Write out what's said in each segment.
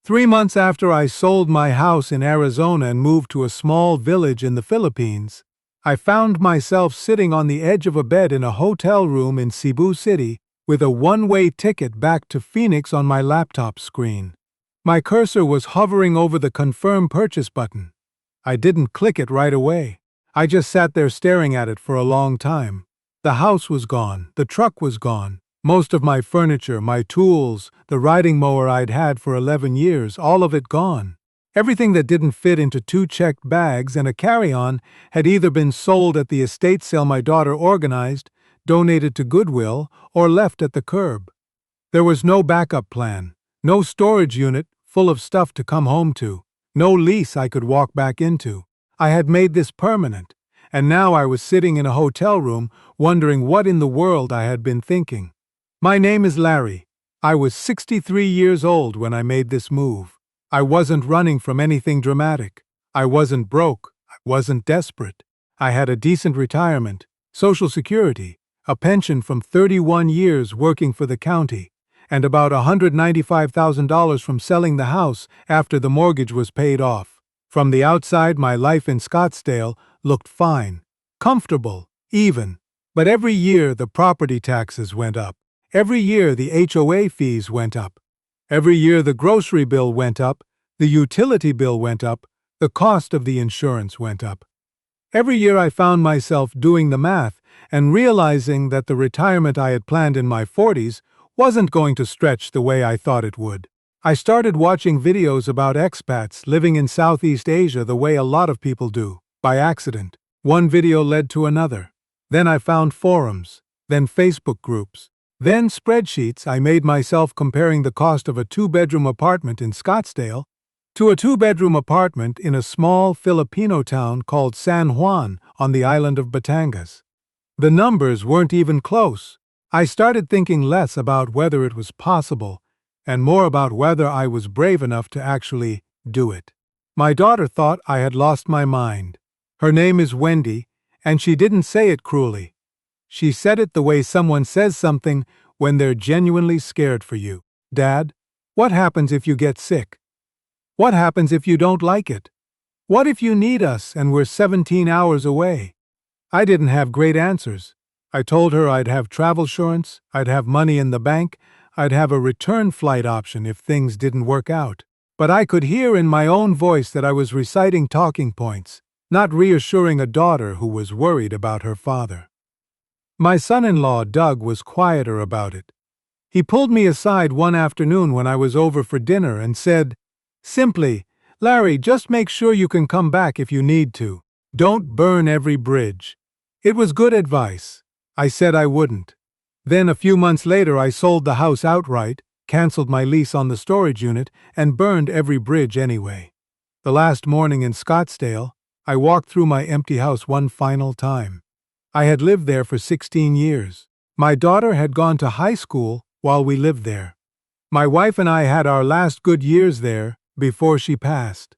3 months after I sold my house in Arizona and moved to a small village in the Philippines, I found myself sitting on the edge of a bed in a hotel room in Cebu City with a one-way ticket back to Phoenix on my laptop screen. My cursor was hovering over the Confirm Purchase button. I didn't click it right away. I just sat there staring at it for a long time. The house was gone. The truck was gone. Most of my furniture, my tools, the riding mower I'd had for 11 years, all of it gone. Everything that didn't fit into 2 checked bags and a carry-on had either been sold at the estate sale my daughter organized, donated to Goodwill, or left at the curb. There was no backup plan, no storage unit full of stuff to come home to, no lease I could walk back into. I had made this permanent, and now I was sitting in a hotel room wondering what in the world I had been thinking. My name is Larry. I was 63 years old when I made this move. I wasn't running from anything dramatic. I wasn't broke. I wasn't desperate. I had a decent retirement, Social Security, a pension from 31 years working for the county, and about $195,000 from selling the house after the mortgage was paid off. From the outside, my life in Scottsdale looked fine, comfortable, even. But every year the property taxes went up. Every year the HOA fees went up. Every year the grocery bill went up, the utility bill went up, the cost of the insurance went up. Every year I found myself doing the math and realizing that the retirement I had planned in my 40s wasn't going to stretch the way I thought it would. I started watching videos about expats living in Southeast Asia the way a lot of people do, by accident. One video led to another. Then I found forums, then Facebook groups. Then spreadsheets. I made myself comparing the cost of a 2-bedroom apartment in Scottsdale to a 2-bedroom apartment in a small Filipino town called San Juan on the island of Batangas. The numbers weren't even close. I started thinking less about whether it was possible and more about whether I was brave enough to actually do it. My daughter thought I had lost my mind. Her name is Wendy, and she didn't say it cruelly. She said it the way someone says something when they're genuinely scared for you. Dad, what happens if you get sick? What happens if you don't like it? What if you need us and we're 17 hours away? I didn't have great answers. I told her I'd have travel insurance, I'd have money in the bank, I'd have a return flight option if things didn't work out. But I could hear in my own voice that I was reciting talking points, not reassuring a daughter who was worried about her father. My son-in-law, Doug, was quieter about it. He pulled me aside one afternoon when I was over for dinner and said, simply, "Larry, just make sure you can come back if you need to. Don't burn every bridge." It was good advice. I said I wouldn't. Then a few months later I sold the house outright, canceled my lease on the storage unit, and burned every bridge anyway. The last morning in Scottsdale, I walked through my empty house one final time. I had lived there for 16 years. My daughter had gone to high school while we lived there. My wife and I had our last good years there before she passed.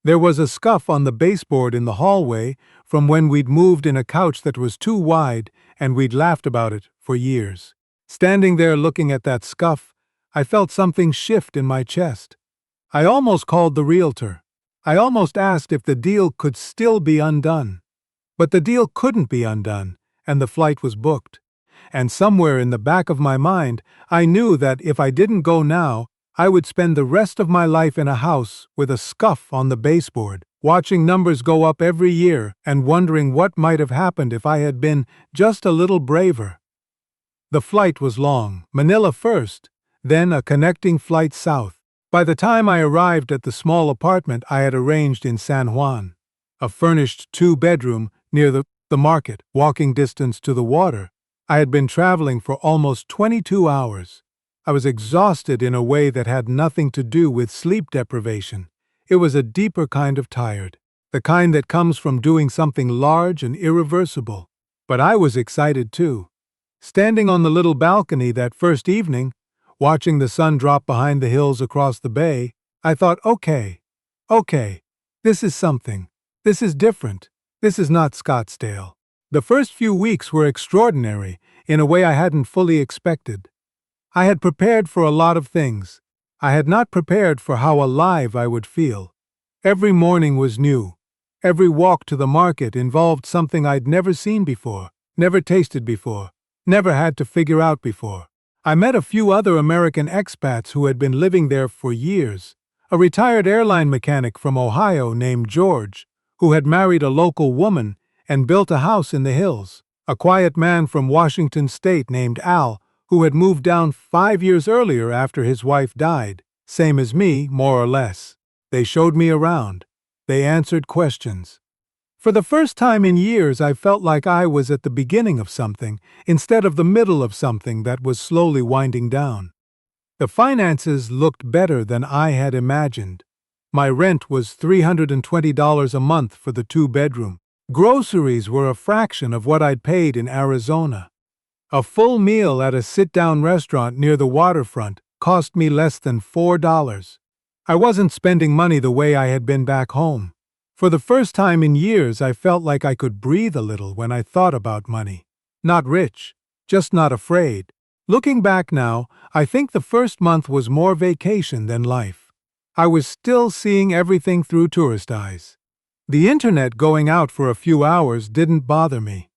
There was a scuff on the baseboard in the hallway from when we'd moved in a couch that was too wide, and we'd laughed about it for years. Standing there looking at that scuff, I felt something shift in my chest. I almost called the realtor. I almost asked if the deal could still be undone. But the deal couldn't be undone, and the flight was booked. And somewhere in the back of my mind, I knew that if I didn't go now, I would spend the rest of my life in a house with a scuff on the baseboard, watching numbers go up every year and wondering what might have happened if I had been just a little braver. The flight was long, Manila first, then a connecting flight south. By the time I arrived at the small apartment I had arranged in San Juan, a furnished 2-bedroom near the market, walking distance to the water, I had been traveling for almost 22 hours. I was exhausted in a way that had nothing to do with sleep deprivation. It was a deeper kind of tired, the kind that comes from doing something large and irreversible. But I was excited too. Standing on the little balcony that first evening, watching the sun drop behind the hills across the bay, I thought, okay, this is something. This is different. This is not Scottsdale. The first few weeks were extraordinary in a way I hadn't fully expected. I had prepared for a lot of things. I had not prepared for how alive I would feel. Every morning was new. Every walk to the market involved something I'd never seen before, never tasted before, never had to figure out before. I met a few other American expats who had been living there for years. A retired airline mechanic from Ohio named George, who had married a local woman and built a house in the hills. A quiet man from Washington State named Al, who had moved down 5 years earlier after his wife died, same as me, more or less. They showed me around. They answered questions. For the first time in years, I felt like I was at the beginning of something, instead of the middle of something that was slowly winding down. The finances looked better than I had imagined. My rent was $320 a month for the two-bedroom. Groceries were a fraction of what I'd paid in Arizona. A full meal at a sit-down restaurant near the waterfront cost me less than $4. I wasn't spending money the way I had been back home. For the first time in years, I felt like I could breathe a little when I thought about money. Not rich, just not afraid. Looking back now, I think the first month was more vacation than life. I was still seeing everything through tourist eyes. The internet going out for a few hours didn't bother me.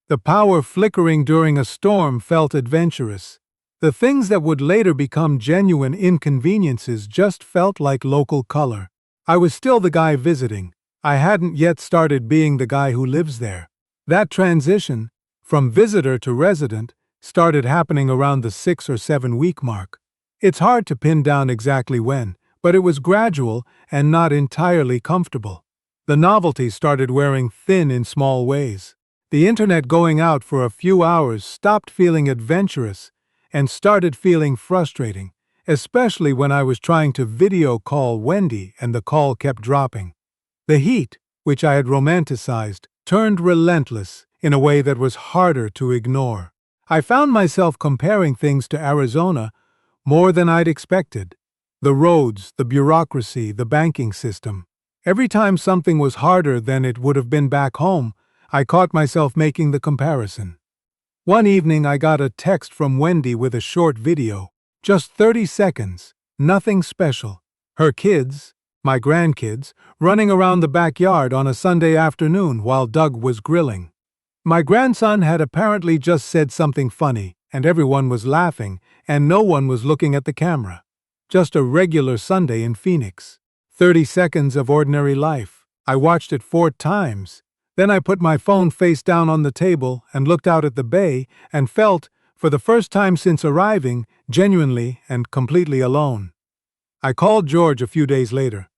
The power flickering during a storm felt adventurous. The things that would later become genuine inconveniences just felt like local color. I was still the guy visiting. I hadn't yet started being the guy who lives there. That transition, from visitor to resident, started happening around the 6 or 7 week mark. It's hard to pin down exactly when, but it was gradual and not entirely comfortable. The novelty started wearing thin in small ways. The internet going out for a few hours stopped feeling adventurous and started feeling frustrating, especially when I was trying to video call Wendy and the call kept dropping. The heat, which I had romanticized, turned relentless in a way that was harder to ignore. I found myself comparing things to Arizona more than I'd expected. The roads, the bureaucracy, the banking system. Every time something was harder than it would have been back home, I caught myself making the comparison. One evening I got a text from Wendy with a short video, just 30 seconds, nothing special. Her kids, my grandkids, running around the backyard on a Sunday afternoon while Doug was grilling. My grandson had apparently just said something funny, and everyone was laughing, and no one was looking at the camera. Just a regular Sunday in Phoenix. 30 seconds of ordinary life. I watched it 4 times. Then I put my phone face down on the table and looked out at the bay and felt, for the first time since arriving, genuinely and completely alone. I called George a few days later.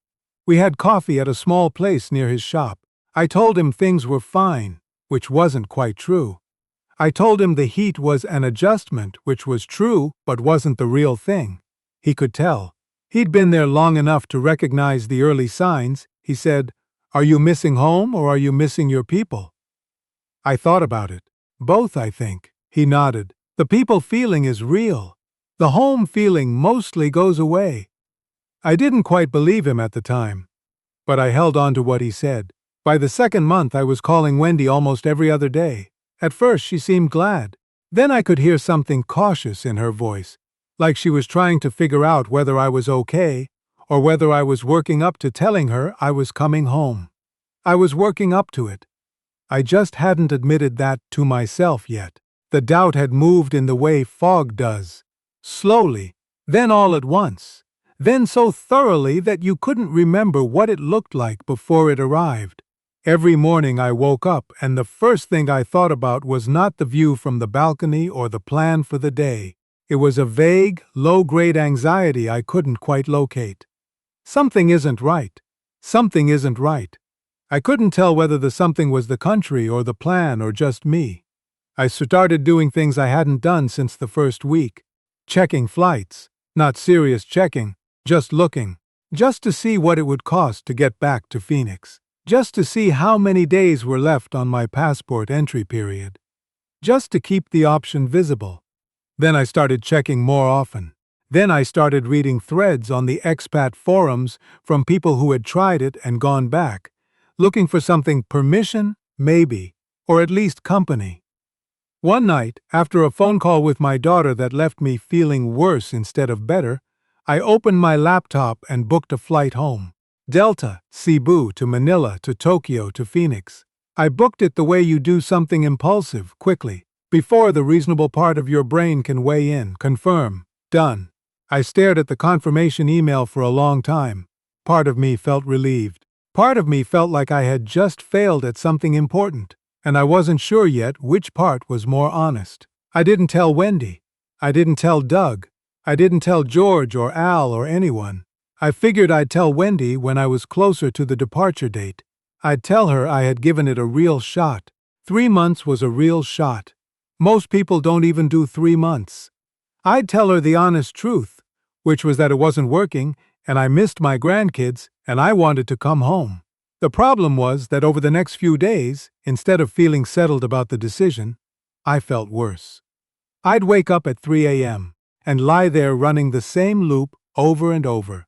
We had coffee at a small place near his shop. I told him things were fine, which wasn't quite true. I told him the heat was an adjustment, which was true but wasn't the real thing. He could tell. He'd been there long enough to recognize the early signs. He said, "Are you missing home or are you missing your people?" I thought about it. Both, I think. He nodded. The people feeling is real. The home feeling mostly goes away. I didn't quite believe him at the time, but I held on to what he said. By the second month, I was calling Wendy almost every other day. At first, she seemed glad. Then I could hear something cautious in her voice, like she was trying to figure out whether I was okay or whether I was working up to telling her I was coming home. I was working up to it. I just hadn't admitted that to myself yet. The doubt had moved in the way fog does. Slowly, then all at once. Then so thoroughly that you couldn't remember what it looked like before it arrived. Every morning I woke up and the first thing I thought about was not the view from the balcony or the plan for the day. It was a vague, low-grade anxiety I couldn't quite locate. Something isn't right. Something isn't right. I couldn't tell whether the something was the country or the plan or just me. I started doing things I hadn't done since the first week. Checking flights. Not serious checking, just looking. Just to see what it would cost to get back to Phoenix. Just to see how many days were left on my passport entry period. Just to keep the option visible. Then I started checking more often. Then I started reading threads on the expat forums from people who had tried it and gone back, looking for something permission, maybe, or at least company. One night, after a phone call with my daughter that left me feeling worse instead of better, I opened my laptop and booked a flight home. Delta, Cebu to Manila to Tokyo to Phoenix. I booked it the way you do something impulsive, quickly, before the reasonable part of your brain can weigh in, confirm, done. I stared at the confirmation email for a long time. Part of me felt relieved. Part of me felt like I had just failed at something important, and I wasn't sure yet which part was more honest. I didn't tell Wendy. I didn't tell Doug. I didn't tell George or Al or anyone. I figured I'd tell Wendy when I was closer to the departure date. I'd tell her I had given it a real shot. 3 months was a real shot. Most people don't even do 3 months. I'd tell her the honest truth, which was that it wasn't working, and I missed my grandkids, and I wanted to come home. The problem was that over the next few days, instead of feeling settled about the decision, I felt worse. I'd wake up at 3 a.m. and lie there running the same loop over and over.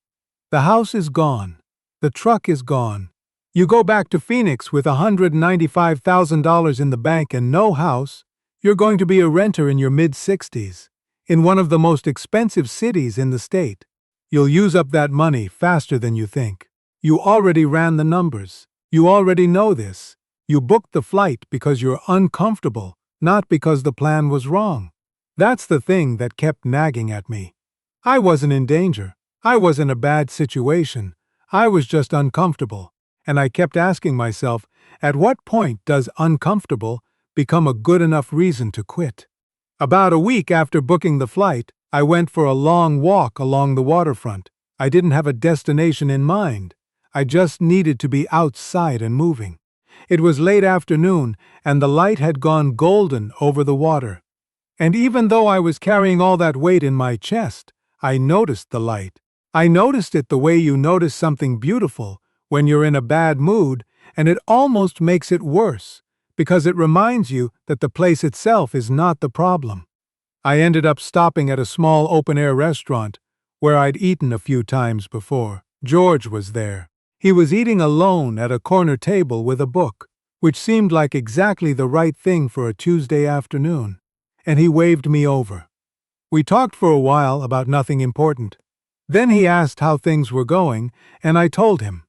The house is gone. The truck is gone. You go back to Phoenix with $195,000 in the bank and no house, you're going to be a renter in your mid-60s, in one of the most expensive cities in the state. You'll use up that money faster than you think. You already ran the numbers. You already know this. You booked the flight because you're uncomfortable, not because the plan was wrong. That's the thing that kept nagging at me. I wasn't in danger. I was in a bad situation. I was just uncomfortable. And I kept asking myself, at what point does uncomfortable become a good enough reason to quit? About a week after booking the flight, I went for a long walk along the waterfront. I didn't have a destination in mind. I just needed to be outside and moving. It was late afternoon, and the light had gone golden over the water. And even though I was carrying all that weight in my chest, I noticed the light. I noticed it the way you notice something beautiful when you're in a bad mood, and it almost makes it worse, because it reminds you that the place itself is not the problem. I ended up stopping at a small open-air restaurant where I'd eaten a few times before. George was there. He was eating alone at a corner table with a book, which seemed like exactly the right thing for a Tuesday afternoon, and he waved me over. We talked for a while about nothing important. Then he asked how things were going, and I told him.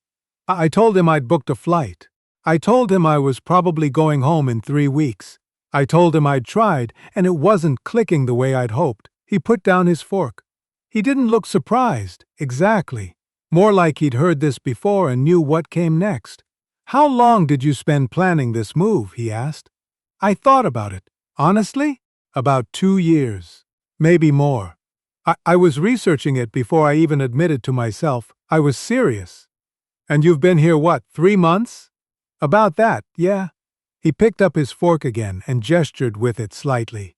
I told him I'd booked a flight. I told him I was probably going home in 3 weeks. I told him I'd tried, and it wasn't clicking the way I'd hoped. He put down his fork. He didn't look surprised, exactly. More like he'd heard this before and knew what came next. How long did you spend planning this move? He asked. I thought about it. Honestly? About 2 years. Maybe more. I was researching it before I even admitted to myself. I was serious. And you've been here, what, 3 months? About that, yeah. He picked up his fork again and gestured with it slightly.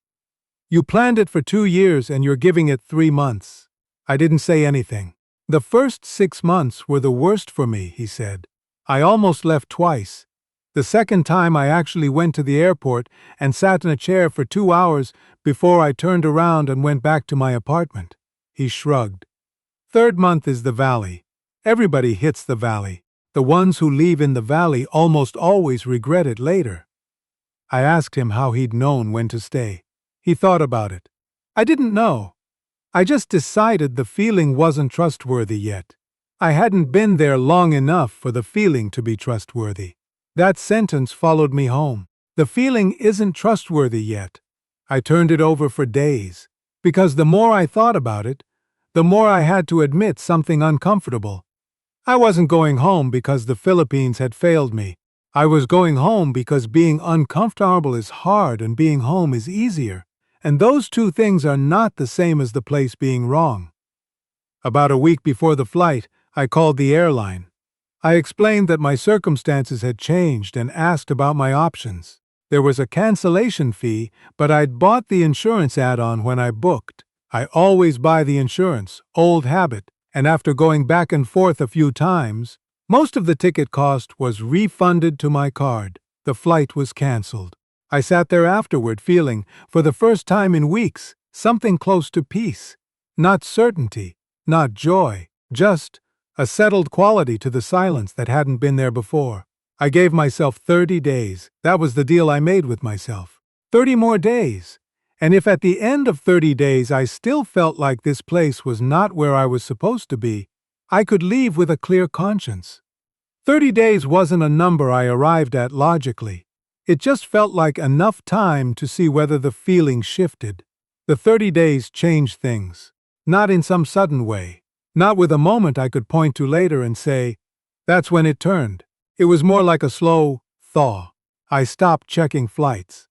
You planned it for 2 years and you're giving it 3 months. I didn't say anything. The first 6 months were the worst for me, he said. I almost left twice. The second time I actually went to the airport and sat in a chair for 2 hours before I turned around and went back to my apartment. He shrugged. 3rd month is the valley. Everybody hits the valley. The ones who leave in the valley almost always regret it later. I asked him how he'd known when to stay. He thought about it. I didn't know. I just decided the feeling wasn't trustworthy yet. I hadn't been there long enough for the feeling to be trustworthy. That sentence followed me home. The feeling isn't trustworthy yet. I turned it over for days, because the more I thought about it, the more I had to admit something uncomfortable. I wasn't going home because the Philippines had failed me. I was going home because being uncomfortable is hard and being home is easier, and those two things are not the same as the place being wrong. About a week before the flight, I called the airline. I explained that my circumstances had changed and asked about my options. There was a cancellation fee, but I'd bought the insurance add-on when I booked. I always buy the insurance, old habit, and after going back and forth a few times, most of the ticket cost was refunded to my card. The flight was canceled. I sat there afterward feeling, for the first time in weeks, something close to peace. Not certainty, not joy, just a settled quality to the silence that hadn't been there before. I gave myself 30 days. That was the deal I made with myself. 30 more days. And if at the end of 30 days I still felt like this place was not where I was supposed to be, I could leave with a clear conscience. 30 days wasn't a number I arrived at logically. It just felt like enough time to see whether the feeling shifted. The 30 days changed things. Not in some sudden way. Not with a moment I could point to later and say, that's when it turned. It was more like a slow thaw. I stopped checking flights.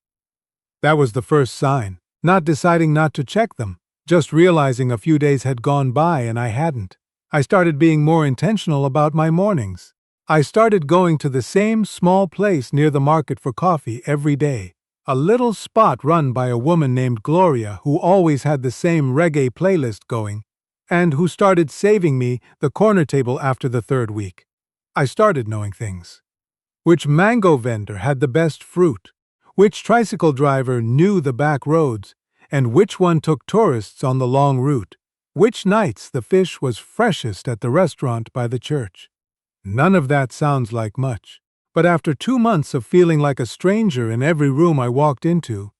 That was the first sign. Not deciding not to check them, just realizing a few days had gone by and I hadn't. I started being more intentional about my mornings. I started going to the same small place near the market for coffee every day. A little spot run by a woman named Gloria who always had the same reggae playlist going, and who started saving me the corner table after the third week. I started knowing things. Which mango vendor had the best fruit? Which tricycle driver knew the back roads? And which one took tourists on the long route? Which nights the fish was freshest at the restaurant by the church? None of that sounds like much. But after 2 months of feeling like a stranger in every room I walked into,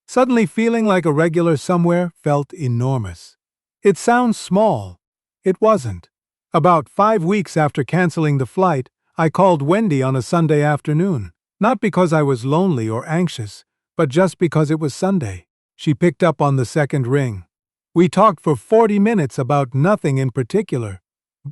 suddenly feeling like a regular somewhere felt enormous. It sounds small. It wasn't. About 5 weeks after canceling the flight, I called Wendy on a Sunday afternoon. Not because I was lonely or anxious, but just because it was Sunday. She picked up on the second ring. We talked for 40 minutes about nothing in particular.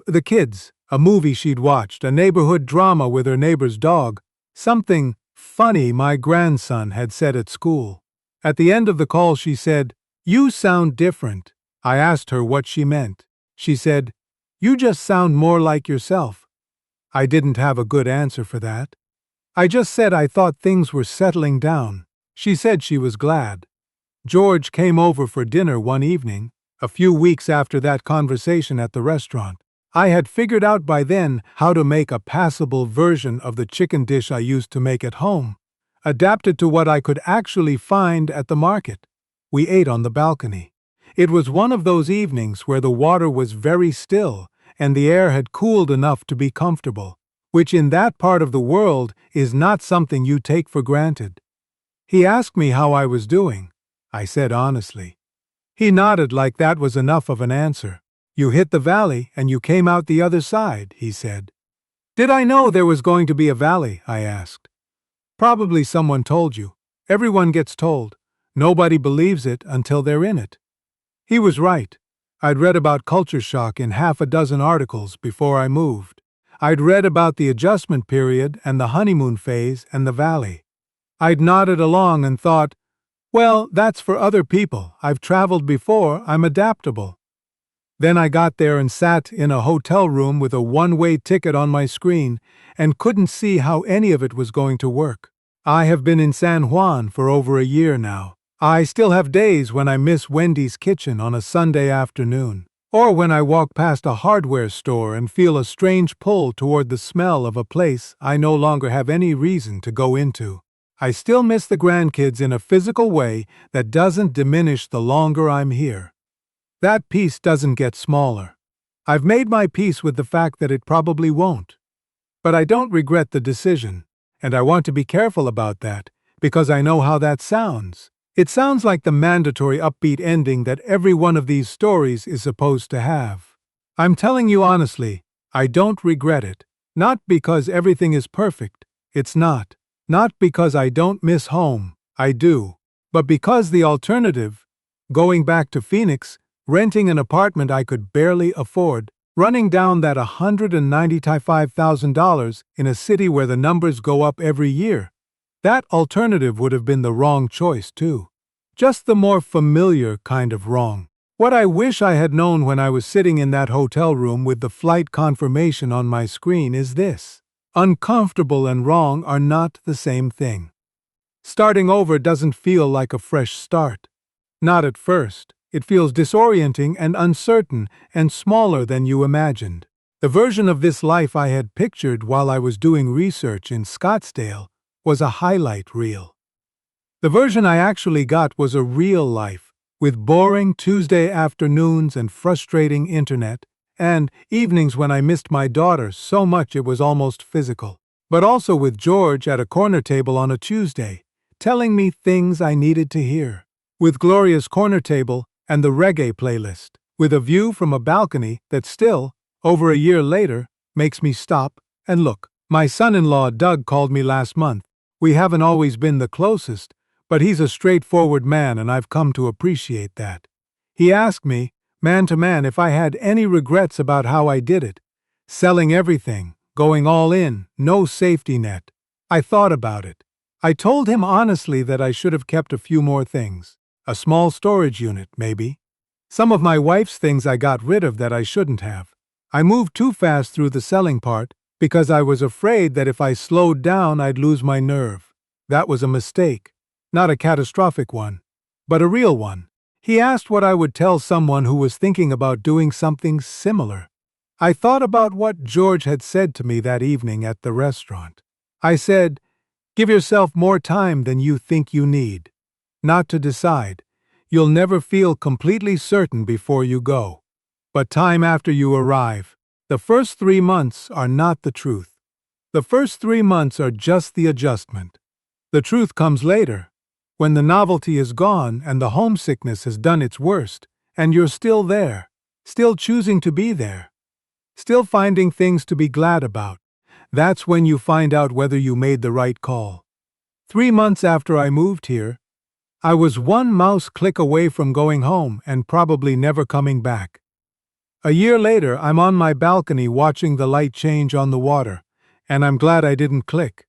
The kids, a movie she'd watched, a neighborhood drama with her neighbor's dog, something funny my grandson had said at school. At the end of the call she said, "You sound different." I asked her what she meant. She said, "You just sound more like yourself." I didn't have a good answer for that. I just said I thought things were settling down. She said she was glad. George came over for dinner one evening, a few weeks after that conversation at the restaurant. I had figured out by then how to make a passable version of the chicken dish I used to make at home, adapted to what I could actually find at the market. We ate on the balcony. It was one of those evenings where the water was very still and the air had cooled enough to be comfortable, which in that part of the world is not something you take for granted. He asked me how I was doing. I said honestly. He nodded like that was enough of an answer. "You hit the valley and you came out the other side," he said. "Did I know there was going to be a valley?" I asked. "Probably someone told you. Everyone gets told. Nobody believes it until they're in it." He was right. I'd read about culture shock in half a dozen articles before I moved. I'd read about the adjustment period and the honeymoon phase and the valley. I'd nodded along and thought, well, that's for other people. I've traveled before. I'm adaptable. Then I got there and sat in a hotel room with a one-way ticket on my screen and couldn't see how any of it was going to work. I have been in San Juan for over a year now. I still have days when I miss Wendy's kitchen on a Sunday afternoon, or when I walk past a hardware store and feel a strange pull toward the smell of a place I no longer have any reason to go into. I still miss the grandkids in a physical way that doesn't diminish the longer I'm here. That piece doesn't get smaller. I've made my peace with the fact that it probably won't. But I don't regret the decision, and I want to be careful about that, because I know how that sounds. It sounds like the mandatory upbeat ending that every one of these stories is supposed to have. I'm telling you honestly, I don't regret it. Not because everything is perfect. It's not. Not because I don't miss home. I do. But because the alternative, going back to Phoenix, renting an apartment I could barely afford, running down that $195,000 in a city where the numbers go up every year, that alternative would have been the wrong choice, too. Just the more familiar kind of wrong. What I wish I had known when I was sitting in that hotel room with the flight confirmation on my screen is this. Uncomfortable and wrong are not the same thing. Starting over doesn't feel like a fresh start. Not at first. It feels disorienting and uncertain and smaller than you imagined. The version of this life I had pictured while I was doing research in Scottsdale was a highlight reel. The version I actually got was a real life, with boring Tuesday afternoons and frustrating internet, and evenings when I missed my daughter so much it was almost physical, but also with George at a corner table on a Tuesday, telling me things I needed to hear, with glorious corner table and the reggae playlist, with a view from a balcony that still, over a year later, makes me stop and look. My son-in-law Doug called me last month. We haven't always been the closest, but he's a straightforward man and I've come to appreciate that. He asked me, man to man, if I had any regrets about how I did it. Selling everything, going all in, no safety net. I thought about it. I told him honestly that I should have kept a few more things. A small storage unit, maybe. Some of my wife's things I got rid of that I shouldn't have. I moved too fast through the selling part because I was afraid that if I slowed down I'd lose my nerve. That was a mistake. Not a catastrophic one, but a real one. He asked what I would tell someone who was thinking about doing something similar. I thought about what George had said to me that evening at the restaurant. I said, give yourself more time than you think you need. Not to decide. You'll never feel completely certain before you go. But time after you arrive. The first 3 months are not the truth. The first 3 months are just the adjustment. The truth comes later, when the novelty is gone and the homesickness has done its worst, and you're still there, still choosing to be there, still finding things to be glad about. That's when you find out whether you made the right call. 3 months after I moved here, I was one mouse click away from going home and probably never coming back. A year later, I'm on my balcony watching the light change on the water, and I'm glad I didn't click.